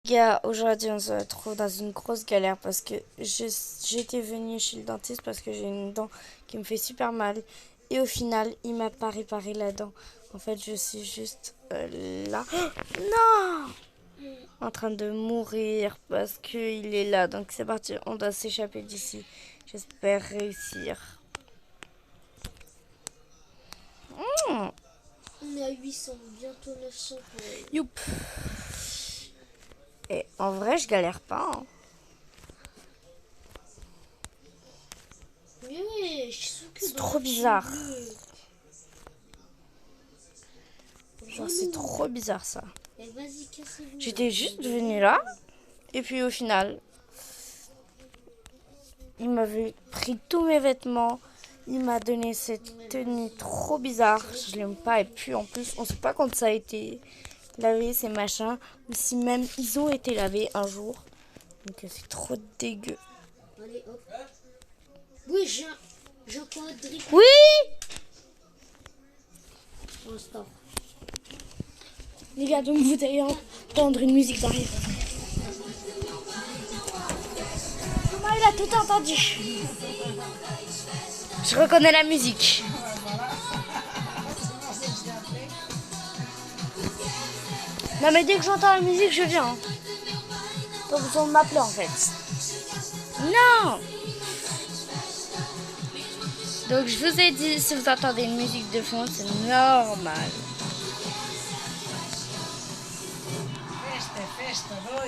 Gars, aujourd'hui on se retrouve dans une grosse galère parce que j'étais venue chez le dentiste parce que j'ai une dent qui me fait super mal. Et au final, il m'a pas réparé la dent. En fait, je suis juste là. Non! En train de mourir parce qu'il est là. Donc c'est parti, on doit s'échapper d'ici. J'espère réussir. On est à 800, bientôt 900 pour... Youp! Et en vrai, je galère pas. Hein. Mais je suis C'est trop bizarre. Genre, c'est trop bizarre ça. Eh, vas-y, cassez-vous. J'étais juste venue là. Et puis au final, il m'avait pris tous mes vêtements. Il m'a donné cette tenue trop bizarre. Je l'aime pas. Et puis en plus, on sait pas quand ça a été lavé ces machins. Ou si même ils ont été lavés un jour. Donc c'est trop dégueu. Allez, hop. Oui, j'ai un quadrique. Oui! Oh, stop. Les gars, donc vous allez entendre une musique derrière. Comment il a tout entendu? Je reconnais la musique. Non mais dès que j'entends la musique, je viens. Pas besoin de m'appeler en fait. Non! Donc je vous ai dit, si vous entendez une musique de fond, c'est normal. Festa, dois.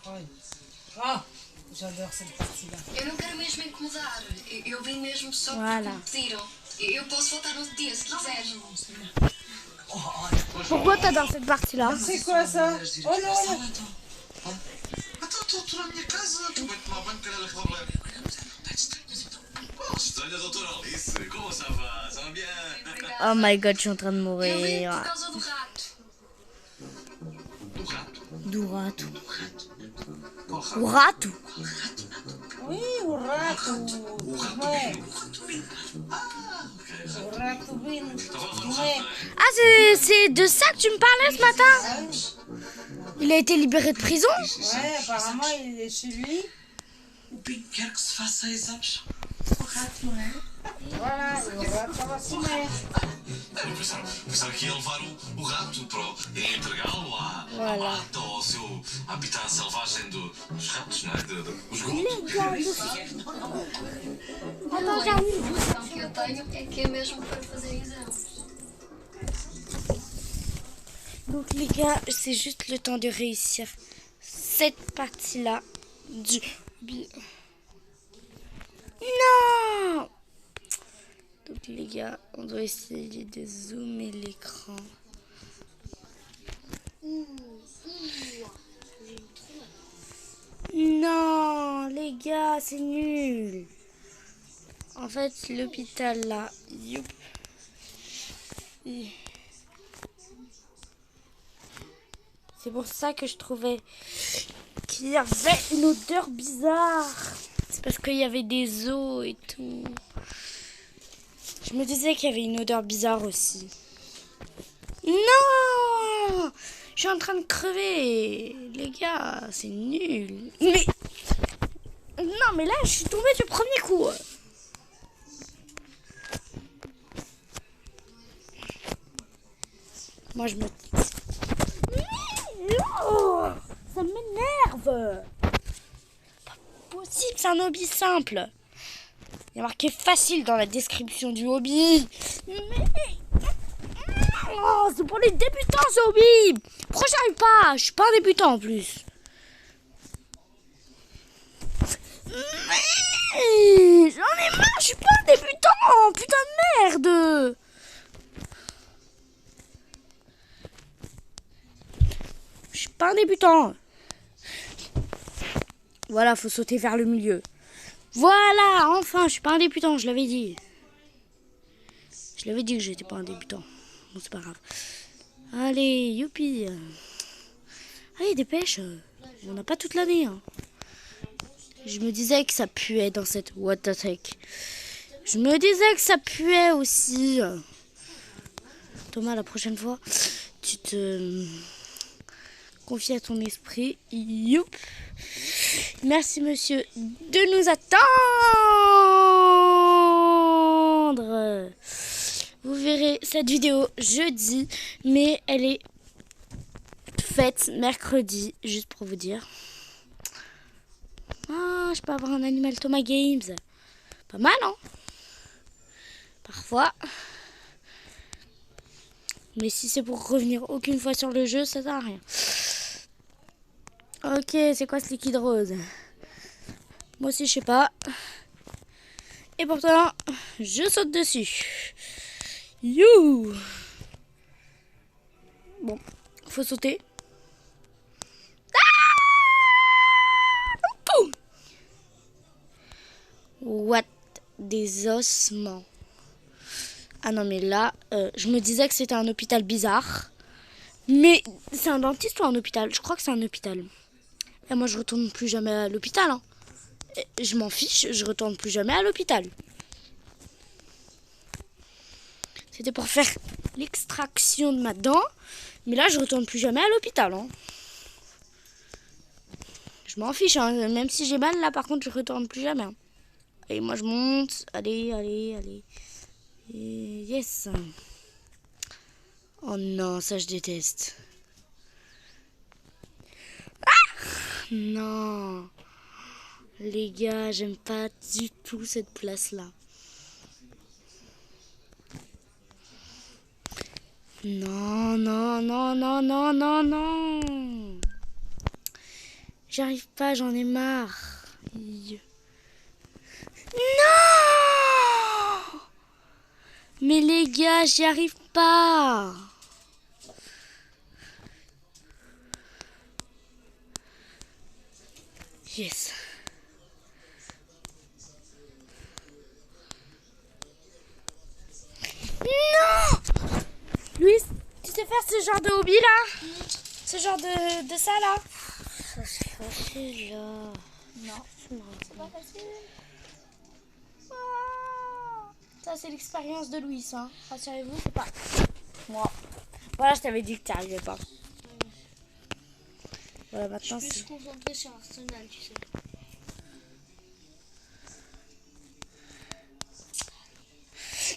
Olha. Oh, j'adore cette partie-là. Eu não quero mesmo incomodar. Eu vim mesmo só Voilà. porque me pediram. Eu posso voltar no outro dia se quiseres. Pourquoi t'as dans cette partie-là? C'est quoi ça? Olha, olha. Então estou na minha casa, estou bem tomar banho, quero levar banho. Oh, estranha doutora Alice, como ça va? Ça va bien? Oh my god, je suis en train de Eu vim mourir. por causa do rato. Do rato? Do rato. Qual rato? O rato? Oui, o rato. O rato Não é? Bino. Ah, ok. O rato Bino. Então vamos Não é? lá. Ah, c'est de ça que tu me parlais ce matin? Il a été libéré de prison? Ouais, apparemment il est chez lui. O Bino quer que se faça exames. O rato, não é? Voilà, e o rato estava assim mesmo. Pensava que ia levar o rato para entregá-lo à mata ou ao seu habitat selvagem dos ratos, não é? Os gotos. A única informação que eu tenho é que é mesmo para fazer exames. Donc les gars, c'est juste le temps de réussir cette partie-là du... Non! Donc les gars, on doit essayer de zoomer l'écran. Non, les gars, c'est nul. En fait, l'hôpital là, youp. C'est pour ça que je trouvais qu'il y avait une odeur bizarre. C'est parce qu'il y avait des os et tout. Je me disais qu'il y avait une odeur bizarre aussi. Non! Je suis en train de crever. Les gars, c'est nul. Mais... Non, mais là, je suis tombée du premier coup. Moi, je me... Oh, ça m'énerve. Pas possible, c'est un hobby simple. Il y a marqué facile dans la description du hobby. Mais... Oh, c'est pour les débutants ce hobby. Pourquoi j'arrive pas? Je suis pas un débutant en plus. Mais... J'en ai marre, je suis pas un débutant. Putain de merde. Je suis pas un débutant. Voilà, faut sauter vers le milieu. Voilà, enfin, je suis pas un débutant, je l'avais dit. Je l'avais dit que j'étais pas un débutant. Bon, c'est pas grave. Allez, youpi. Allez, dépêche. On n'a pas toute l'année. Hein. Je me disais que ça puait dans cette what the heck. Je me disais que ça puait aussi. Thomas, la prochaine fois, tu te... Confie à ton esprit. Youp. Merci monsieur de nous attendre. Vous verrez cette vidéo jeudi, mais elle est faite mercredi, juste pour vous dire. Ah, je peux avoir un animal Thomas Games. Pas mal, hein? Parfois. Mais si c'est pour revenir aucune fois sur le jeu, ça sert à rien. Ok, c'est quoi ce liquide rose? Moi aussi, je sais pas. Et pourtant, je saute dessus. You! Bon, faut sauter. Ah! What? Des ossements. Ah non, mais là, je me disais que c'était un hôpital bizarre. Mais c'est un dentiste ou un hôpital? Je crois que c'est un hôpital. Et moi, je retourne plus jamais à l'hôpital. Hein. Je m'en fiche, je retourne plus jamais à l'hôpital. C'était pour faire l'extraction de ma dent. Mais là, je retourne plus jamais à l'hôpital. Hein. Je m'en fiche, hein. Même si j'ai mal, là, par contre, je retourne plus jamais. Hein. Et moi, je monte. Allez, allez, allez. Et yes. Oh non, ça, je déteste. Ah! Non. Les gars, j'aime pas du tout cette place-là. Non, non, non, non, non, non, non. J'arrive pas, j'en ai marre. Non! Mais les gars, j'y arrive pas. Yes. Non! Louis, tu sais faire ce genre de hobby là? Ce genre de ça là? Ça c'est facile là. Non, c'est pas facile. Ah, ça c'est l'expérience de Louis, hein. Rassurez-vous, c'est pas moi. Voilà, je t'avais dit que tu arrivais pas. Voilà, maintenant Je suis plus concentrée sur Arsenal, tu sais.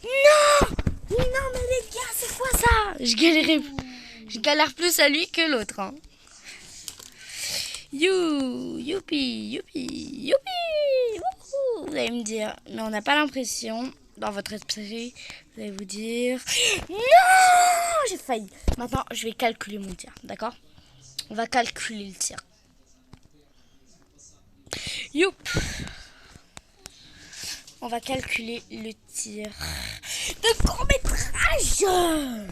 Non! Non mais les gars, c'est quoi ça? Je galère plus à lui que l'autre. Hein. Youpi, youpi, youpi. Wouhou. Vous allez me dire, mais on n'a pas l'impression, dans votre esprit, vous allez vous dire, non, j'ai failli. Maintenant, je vais calculer mon tir, d'accord? On va calculer le tir. Youp. On va calculer le tir de court-métrage. Non!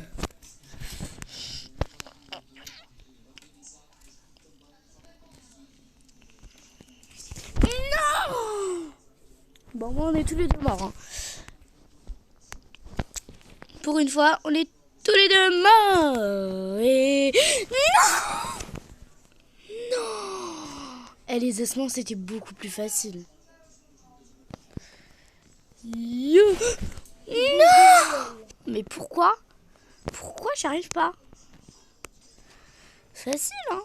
Bon, on est tous les deux morts. Hein. Pour une fois, on est tous les deux morts. Et... Non! Non! Et les ossements, c'était beaucoup plus facile. Non! Mais pourquoi? Pourquoi j'arrive pas? Facile, hein?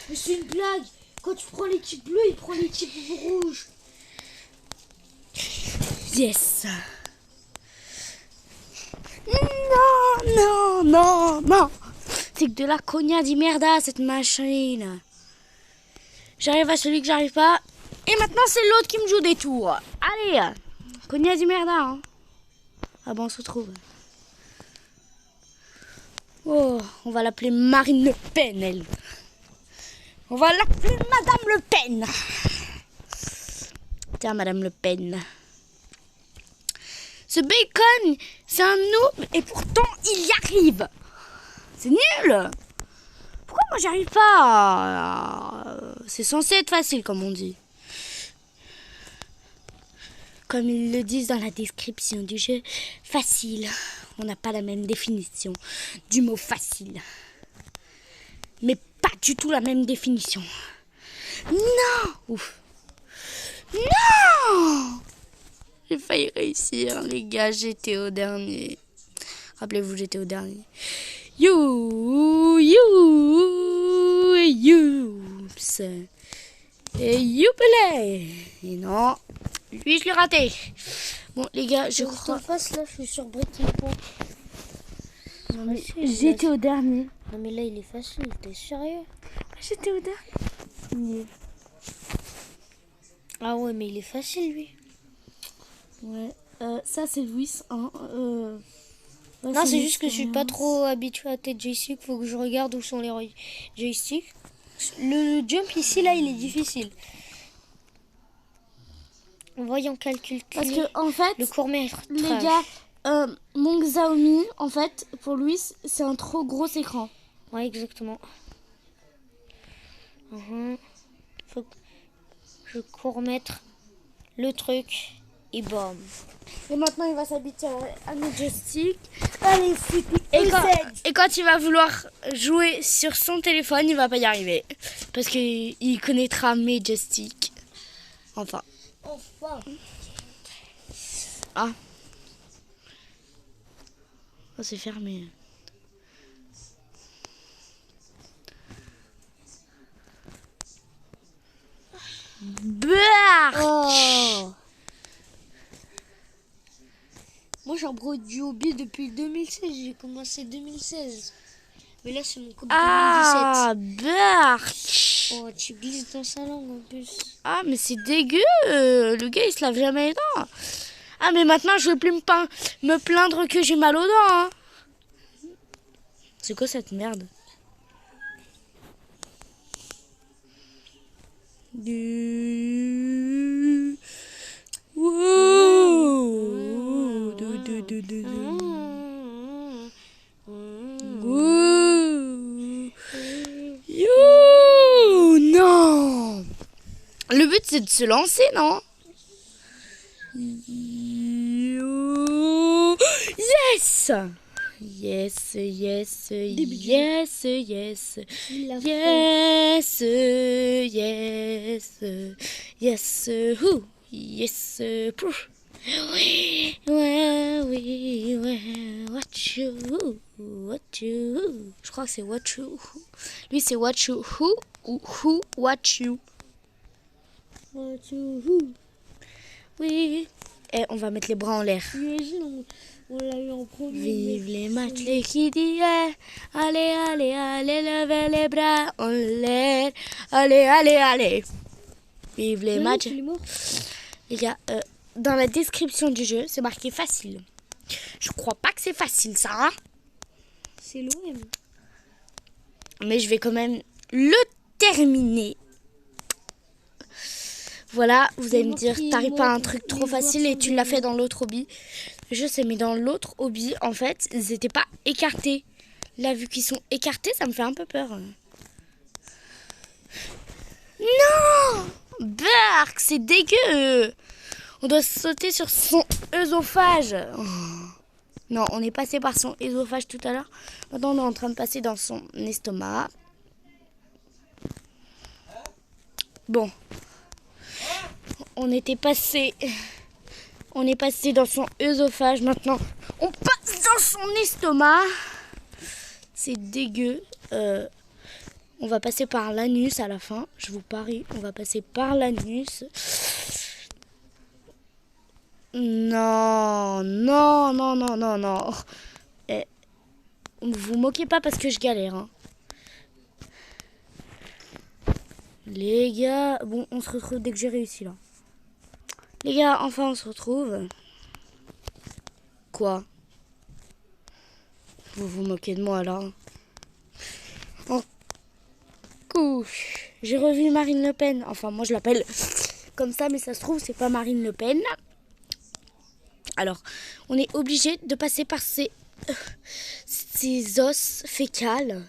Mais c'est une blague. Quand tu prends l'équipe bleue, il prend l'équipe rouge. Yes! Non, non, non, non! C'est que de la cogna di merda, cette machine. J'arrive à celui que j'arrive pas. Et maintenant, c'est l'autre qui me joue des tours. Allez, cogna di merda. Hein. Ah bon, on se retrouve. Oh, on va l'appeler Marine Le Pen, elle. On va l'appeler Madame Le Pen. Tiens, Madame Le Pen. Ce bacon, c'est un noob et pourtant, il y arrive. C'est nul. Pourquoi moi, j'y arrive pas? C'est censé être facile, comme on dit. Comme ils le disent dans la description du jeu, facile. On n'a pas la même définition du mot facile. Mais pas du tout la même définition. Non! Ouf. Non! J'ai failli réussir, les gars. J'étais au dernier. Rappelez-vous, j'étais au dernier. youps. Et youpelé. Et non, lui je l'ai raté. Bon les gars, je En crois... face, là, je suis sur Breaking Point. Non, mais j'étais au dernier. Non, mais là, il est facile. T'es sérieux? J'étais au dernier. Ah ouais, mais il est facile, lui. Ouais. Ça c'est Louis. Hein. Ouais, Non, c'est Louis, juste que je suis pas trop habituée à tes joysticks. Faut que je regarde où sont les joysticks. Le jump ici, là, il est difficile. Voyons calcul. Parce que en fait, Le court-métrage. les gars, mon Xiaomi, en fait, pour Louis, c'est un trop gros écran. Ouais, exactement. Faut que je court-mettre le truc et bam. Et maintenant, il va s'habituer à mes joysticks. Allez, Et quand il va vouloir jouer sur son téléphone, il va pas y arriver. Parce qu'il connaîtra mes joysticks. Enfin. Enfin. Ah. Oh, c'est fermé. Bah. Oh. Moi, j'ai un produit hobby depuis 2016. J'ai commencé 2016. Mais là, c'est mon code 2017. Ah, bark. Oh, tu glisses dans sa langue en plus. Ah, mais c'est dégueu. Le gars, il se lave jamais les dents. Ah, mais maintenant, je vais plus me plaindre que j'ai mal aux dents. Hein. C'est quoi cette merde? Non. Le but c'est de se lancer, non? Yes. Yes, yes, yes, yes, yes, yes, yes, who, yes, pouf. Oui, ouais, oui, ouais, what you, je crois que c'est what you, lui c'est what you, who, ou who, what you. Oui, et on va mettre les bras en l'air. Imagine, on l'a eu en premier. Vive les matchs, les qui allez, allez, allez, levez les bras en l'air. Allez, allez, allez. Vive les matchs. Les gars, dans la description du jeu, c'est marqué facile. Je crois pas que c'est facile, ça. Hein, C'est l'OM. mais je vais quand même le terminer. Voilà, vous allez me dire, t'arrives pas à un truc trop facile et tu l'as fait dans l'autre hobby. Je sais, mais dans l'autre hobby, en fait, ils n'étaient pas écartés. Là, vu qu'ils sont écartés, ça me fait un peu peur. Non! Bark, c'est dégueu! On doit sauter sur son œsophage. Oh. Non, on est passé par son œsophage tout à l'heure. Maintenant, on est en train de passer dans son estomac. Bon. On est passé dans son œsophage. Maintenant, on passe dans son estomac. C'est dégueu. On va passer par l'anus à la fin. Je vous parie, on va passer par l'anus. Non, non, non, non, non, non. Vous moquez pas parce que je galère. Hein. Les gars, bon, on se retrouve dès que j'ai réussi là. Les gars, enfin on se retrouve. Quoi? Vous vous moquez de moi là? En couche. J'ai revu Marine Le Pen. Enfin, moi je l'appelle comme ça, mais ça se trouve, c'est pas Marine Le Pen. Alors, on est obligé de passer par ces os fécales.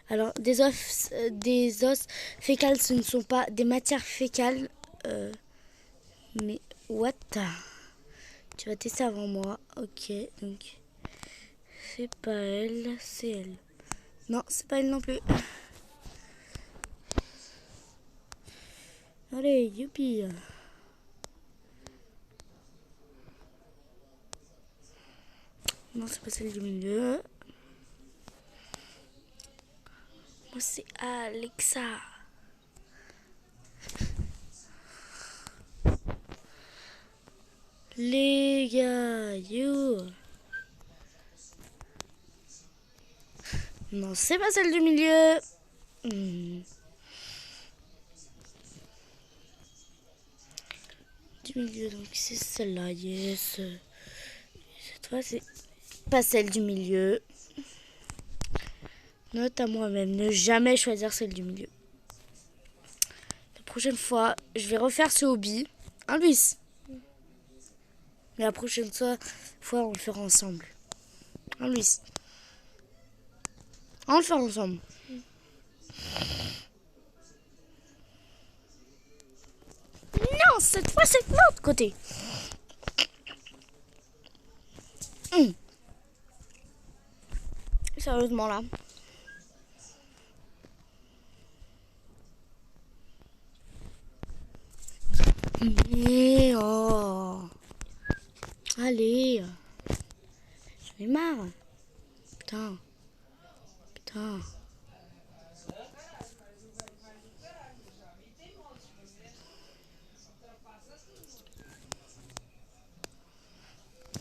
Alors, des os fécales, ce ne sont pas des matières fécales. Mais what? Tu vas tester avant moi. Ok, donc c'est pas elle, c'est elle. Non, c'est pas elle non plus. Allez, youpi. Non, c'est pas celle du milieu. Moi, c'est Alexa. Les gars, you. Non, c'est pas celle du milieu. Du milieu, donc c'est celle-là, yes. Cette fois, c'est pas celle du milieu. Note à moi-même, ne jamais choisir celle du milieu. La prochaine fois, je vais refaire ce hobby. Hein, Luis? Mais la prochaine fois, on le fera ensemble. Hein, Luis? On le fera ensemble. Non, cette fois, c'est de l'autre côté. Sérieusement, là. Mais oh. Allez. J'en ai marre. Putain.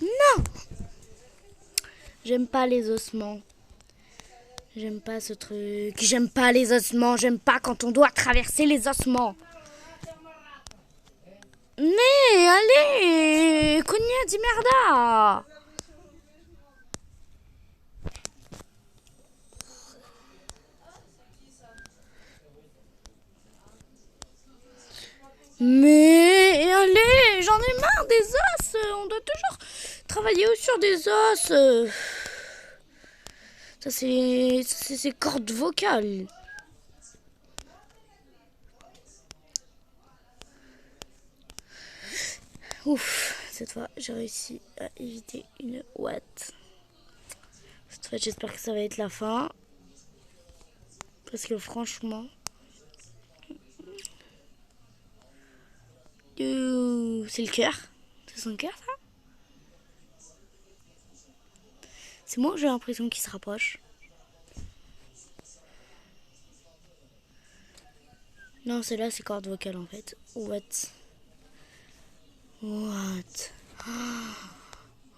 Non. J'aime pas les ossements. J'aime pas ce truc. J'aime pas les ossements. J'aime pas quand on doit traverser les ossements. Mais allez, cogna di merda. Mais allez, j'en ai marre des os. On doit toujours travailler sur des os. Ça c'est cordes vocales. Ouf, cette fois j'ai réussi à éviter une ouate. Cette fois j'espère que ça va être la fin. Parce que franchement... c'est le cœur. C'est son cœur ça? C'est moi que j'ai l'impression qu'il se rapproche. Non, celle-là c'est corde vocale en fait. What?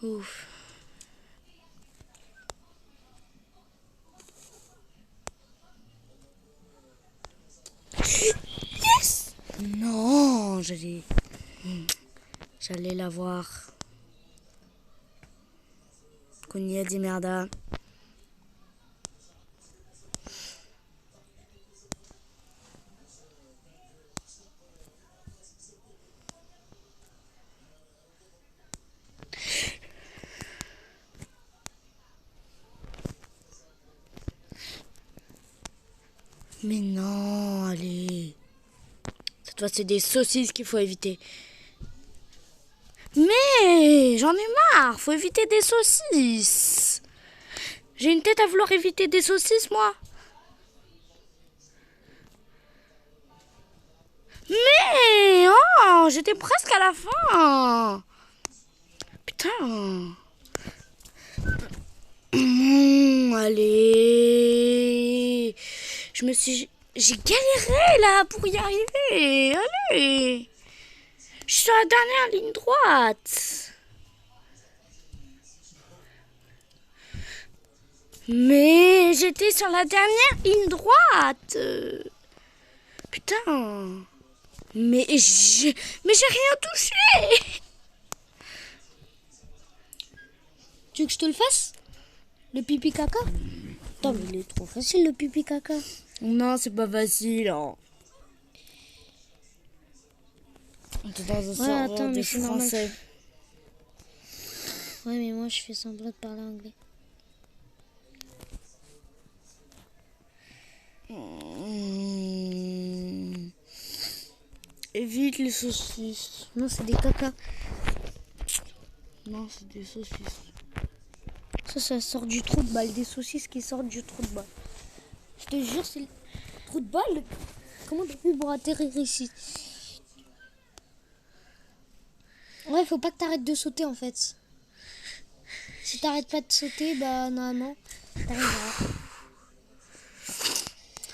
Ouf. Yes! Non, j'allais la voir. Cogna di merda. Mais non, allez. Cette fois, c'est des saucisses qu'il faut éviter. Mais j'en ai marre, faut éviter des saucisses. J'ai une tête à vouloir éviter des saucisses, moi. Mais oh, j'étais presque à la fin. Putain. Allez. J'ai galéré là pour y arriver. Allez. Je suis sur la dernière ligne droite. Mais j'étais sur la dernière ligne droite. Putain. Mais j'ai rien touché. Tu veux que je te le fasse? Le pipi caca? Attends, mais il est trop facile le pipi caca. Non, c'est pas facile. Hein. Attends, mais c'est normal. français. Ouais, mais moi je fais semblant de parler anglais. Évite les saucisses. Non, c'est des caca. Non, c'est des saucisses. Ça sort du trou de balle. Des saucisses qui sortent du trou de balle. Je te jure, c'est le trou de balle. Comment t'as fait pour atterrir ici? Ouais, faut pas que t'arrêtes de sauter en fait. Si t'arrêtes pas de sauter, bah normalement, t'arriveras.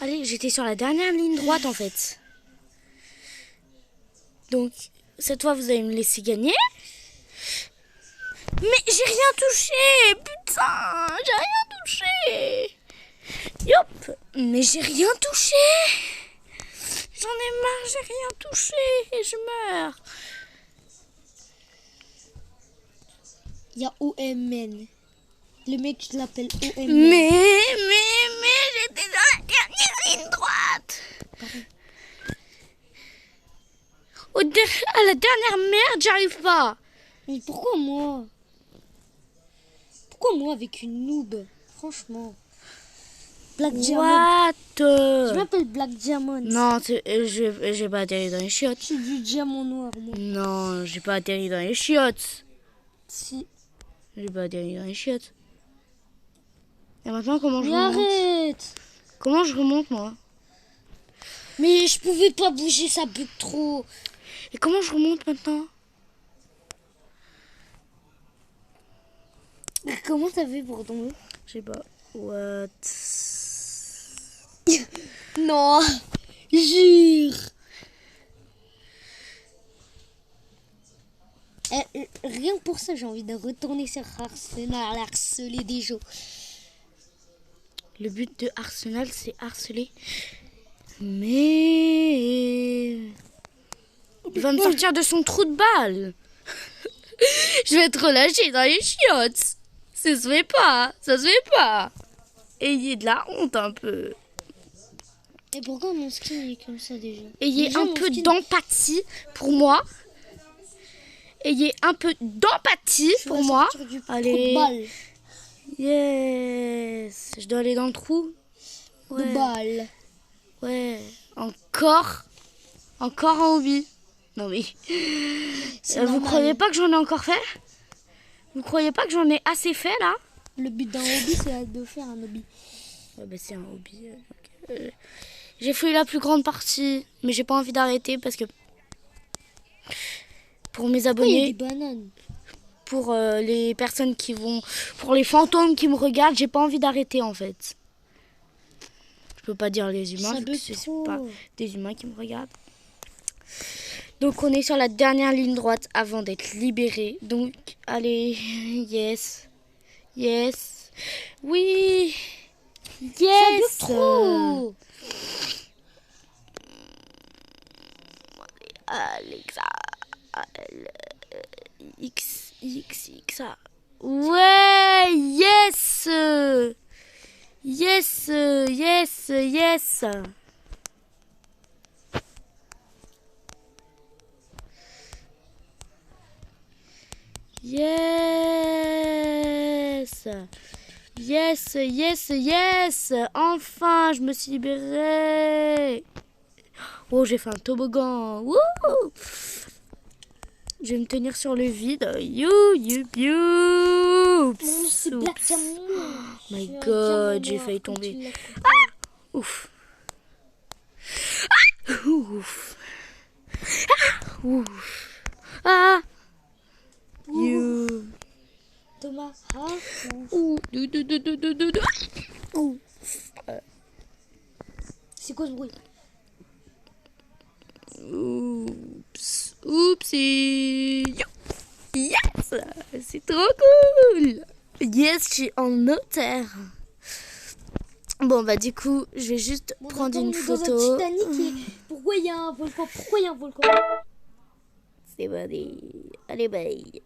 Allez, j'étais sur la dernière ligne droite en fait. Donc, cette fois, vous allez me laisser gagner. Mais j'ai rien touché. Putain, j'ai rien touché. Yop. Mais j'ai rien touché. J'en ai marre, j'ai rien touché. Et je meurs. Il y a OMN. Le mec, je l'appelle OMN. Mais, j'étais dans la dernière ligne droite. À la dernière merde, j'arrive pas. Mais pourquoi moi? Pourquoi moi avec une noob? Franchement. Black Diamond. What? Je m'appelle Black Diamond. Non, j'ai pas atterri dans les chiottes. J'ai du diamant noir, moi. Non, j'ai pas atterri dans les chiottes. Si. J'ai pas atterri dans les chiottes. Et maintenant, comment je Mais remonte? arrête! Comment je remonte, moi? Mais je pouvais pas bouger, ça bug trop. Et comment je remonte maintenant? Mais comment t'as fait pour tomber? Je sais pas. What? Non! Jure! Rien que pour ça, j'ai envie de retourner sur Arsenal, harceler des gens. Le but de Arsenal, c'est harceler. Mais... il va me sortir de son trou de balle. Je vais être relâché dans les chiottes. Ça se fait pas. Ça se fait pas. Ayez de la honte un peu. Et pourquoi mon skin est comme ça déjà? Ayez Déjà, un mon peu skin- d'empathie pour moi. Ayez un peu d'empathie Je pour vais moi. sortir du trou Allez. de balle. Yes. Je dois aller dans le trou. De balle. Ouais. Encore un hobby. Non mais... C'est vous normal. croyez pas que j'en ai encore fait? Vous croyez pas que j'en ai assez fait là? Le but d'un hobby, c'est de faire un hobby. Ouais, bah, c'est un hobby. J'ai fait la plus grande partie, mais j'ai pas envie d'arrêter parce que pour mes Il y a des abonnés, bananes. pour les personnes qui vont, pour les fantômes qui me regardent, j'ai pas envie d'arrêter en fait. Je peux pas dire les humains, Ça vu que bug c'est trop. pas des humains qui me regardent. Donc on est sur la dernière ligne droite avant d'être libéré. Donc allez, yes, yes, oui, yes. Ça bug trop. Alexa, X, A. Ouais, yes, yes, yes, yes. Yes. Yes, yes, yes. Enfin, je me suis libérée. Oh, j'ai fait un toboggan. Wouh. Je vais me tenir sur le vide. You. C'est Black Diamond. My C'est un God, diamant j'ai noir, failli comme tomber. tu l'as compris. Ouf. Ouf. Ouf. Ah. You. Thomas, Ouh. Ouh. c'est quoi ce bruit? Oups. Oupsie. Yes. C'est trop cool. Yes, je suis en hauteur. Bon, bah du coup, je vais juste Bon, prendre d'accord, une on est dans photo. un Titanic et pourquoi il y a un volcan? Pourquoi il y a un volcan? C'est bon. Allez, bye.